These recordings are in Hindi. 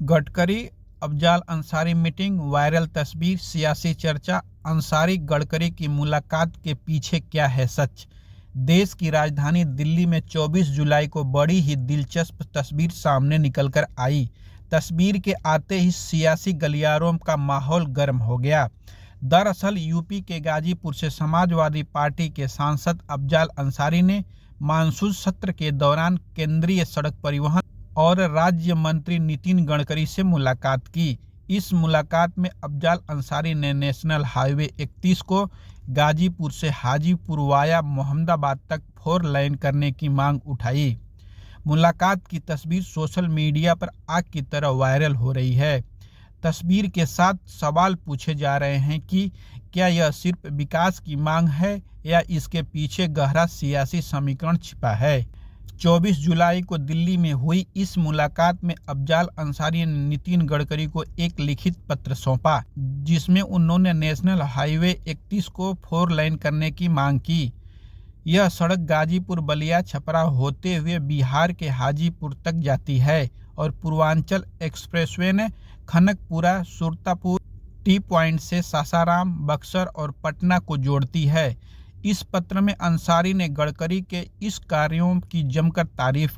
गडकरी अफजाल अंसारी मीटिंग, वायरल तस्वीर, सियासी चर्चा। अंसारी गडकरी की मुलाकात के पीछे क्या है सच? देश की राजधानी दिल्ली में 24 जुलाई को बड़ी ही दिलचस्प तस्वीर सामने निकलकर आई। तस्वीर के आते ही सियासी गलियारों का माहौल गर्म हो गया। दरअसल यूपी के गाजीपुर से समाजवादी पार्टी के सांसद अफजाल अंसारी ने मानसून सत्र के दौरान केंद्रीय सड़क परिवहन और राज्य मंत्री नितिन गडकरी से मुलाकात की। इस मुलाकात में अफजाल अंसारी ने नेशनल हाईवे 31 को गाजीपुर से हाजीपुर वाया मोहम्मदाबाद तक 4 लेन करने की मांग उठाई। मुलाकात की तस्वीर सोशल मीडिया पर आग की तरह वायरल हो रही है। तस्वीर के साथ सवाल पूछे जा रहे हैं कि क्या यह सिर्फ विकास की मांग है या इसके पीछे गहरा सियासी समीकरण छिपा है। 24 जुलाई को दिल्ली में हुई इस मुलाकात में अफजाल अंसारी ने नितिन गडकरी को एक लिखित पत्र सौंपा, जिसमें उन्होंने नेशनल हाईवे 31 को 4 लेन करने की मांग की। यह सड़क गाजीपुर बलिया छपरा होते हुए बिहार के हाजीपुर तक जाती है और पूर्वांचल एक्सप्रेसवे ने खनकपुरा सुरतापुर टी पॉइंट से सासाराम, बक्सर और पटना को जोड़ती है। इस पत्र में अंसारी ने गडकरी के इस कार्यों की जमकर तारीफ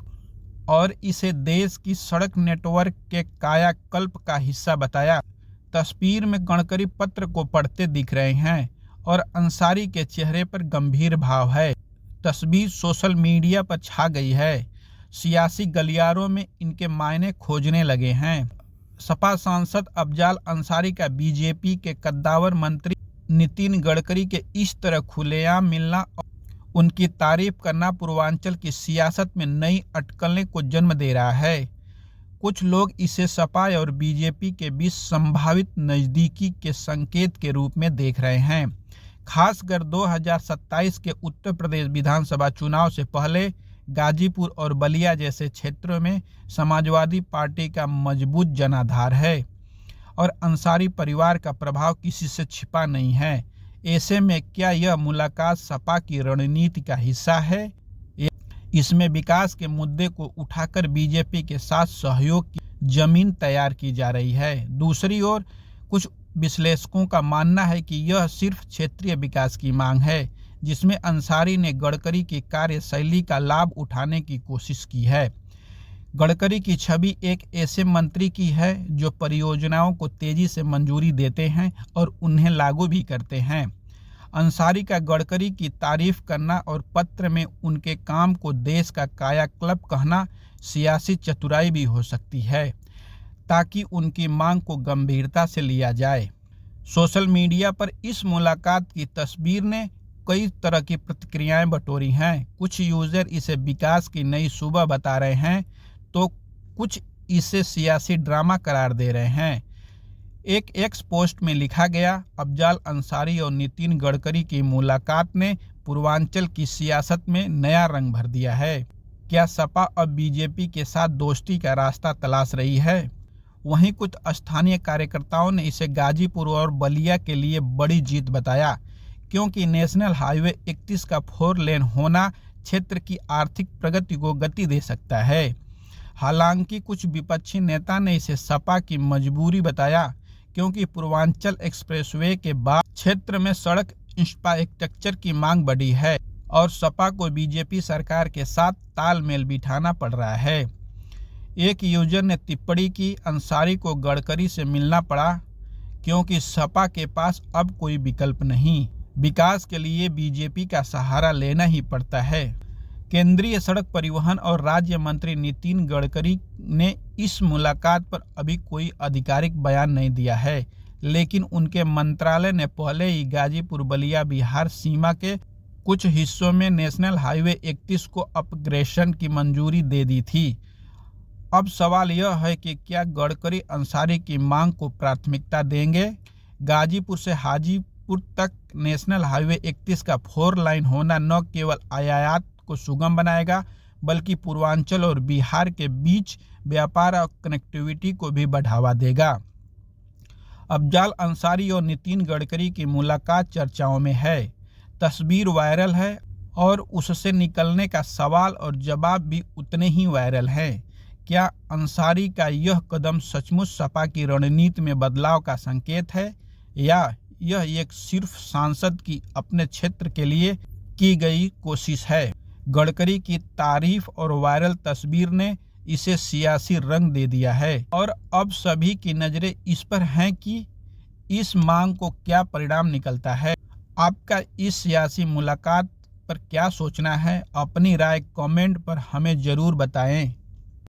और इसे देश की सड़क नेटवर्क के कायाकल्प का हिस्सा बताया। तस्वीर में गडकरी पत्र को पढ़ते दिख रहे हैं और अंसारी के चेहरे पर गंभीर भाव है। तस्वीर सोशल मीडिया पर छा गई है। सियासी गलियारों में इनके मायने खोजने लगे हैं। सपा सांसद अफजाल अंसारी का बीजेपी के कद्दावर मंत्री नितिन गडकरी के इस तरह खुलेआम मिलना और उनकी तारीफ करना पूर्वांचल की सियासत में नई अटकलें को जन्म दे रहा है। कुछ लोग इसे सपा और बीजेपी के बीच संभावित नजदीकी के संकेत के रूप में देख रहे हैं। खासकर 2027 के उत्तर प्रदेश विधानसभा चुनाव से पहले गाजीपुर और बलिया जैसे क्षेत्रों में समाजवादी पार्टी का मजबूत जनाधार है और अंसारी परिवार का प्रभाव किसी से छिपा नहीं है। ऐसे में क्या यह मुलाकात सपा की रणनीति का हिस्सा है या इसमें विकास के मुद्दे को उठाकर बीजेपी के साथ सहयोग की जमीन तैयार की जा रही है? दूसरी ओर कुछ विश्लेषकों का मानना है कि यह सिर्फ क्षेत्रीय विकास की मांग है, जिसमें अंसारी ने गडकरी की कार्यशैली का लाभ उठाने की कोशिश की है। गडकरी की छवि एक ऐसे मंत्री की है जो परियोजनाओं को तेजी से मंजूरी देते हैं और उन्हें लागू भी करते हैं। अंसारी का गडकरी की तारीफ करना और पत्र में उनके काम को देश का कायाकल्प कहना सियासी चतुराई भी हो सकती है, ताकि उनकी मांग को गंभीरता से लिया जाए। सोशल मीडिया पर इस मुलाकात की तस्वीर ने कई तरह की प्रतिक्रियाएं बटोरी हैं। कुछ यूजर इसे विकास की नई सुबह बता रहे हैं तो कुछ इसे सियासी ड्रामा करार दे रहे हैं। एक एक्स पोस्ट में लिखा गया, अफजाल अंसारी और नितिन गडकरी की मुलाकात ने पूर्वांचल की सियासत में नया रंग भर दिया है। क्या सपा अब बीजेपी के साथ दोस्ती का रास्ता तलाश रही है? वहीं कुछ स्थानीय कार्यकर्ताओं ने इसे गाजीपुर और बलिया के लिए बड़ी जीत बताया, क्योंकि नेशनल हाईवे 31 का 4 लेन होना क्षेत्र की आर्थिक प्रगति को गति दे सकता है। हालांकि कुछ विपक्षी नेता ने इसे सपा की मजबूरी बताया, क्योंकि पूर्वांचल एक्सप्रेसवे के बाद क्षेत्र में सड़क इंफ्रास्ट्रक्चर की मांग बढ़ी है और सपा को बीजेपी सरकार के साथ तालमेल बिठाना पड़ रहा है। एक यूजर ने टिप्पणी की, अंसारी को गडकरी से मिलना पड़ा क्योंकि सपा के पास अब कोई विकल्प नहीं, विकास के लिए बीजेपी का सहारा लेना ही पड़ता है। केंद्रीय सड़क परिवहन और राज्य मंत्री नितिन गडकरी ने इस मुलाकात पर अभी कोई आधिकारिक बयान नहीं दिया है, लेकिन उनके मंत्रालय ने पहले ही गाजीपुर बलिया बिहार सीमा के कुछ हिस्सों में नेशनल हाईवे 31 को अपग्रेडेशन की मंजूरी दे दी थी। अब सवाल यह है कि क्या गडकरी अंसारी की मांग को प्राथमिकता देंगे? गाजीपुर से हाजीपुर तक नेशनल हाईवे 31 का 4 लाइन होना न केवल आयात को सुगम बनाएगा, बल्कि पूर्वांचल और बिहार के बीच व्यापार और कनेक्टिविटी को भी बढ़ावा देगा। अफजाल अंसारी और नितिन गडकरी की मुलाकात चर्चाओं में है। तस्वीर वायरल है और उससे निकलने का सवाल और जवाब भी उतने ही वायरल हैं। क्या अंसारी का यह कदम सचमुच सपा की रणनीति में बदलाव का संकेत है, या यह एक सिर्फ सांसद की अपने क्षेत्र के लिए की गई कोशिश है? गडकरी की तारीफ और वायरल तस्वीर ने इसे सियासी रंग दे दिया है और अब सभी की नजरें इस पर हैं कि इस मांग को क्या परिणाम निकलता है। आपका इस सियासी मुलाकात पर क्या सोचना है? अपनी राय कमेंट पर हमें जरूर बताएं।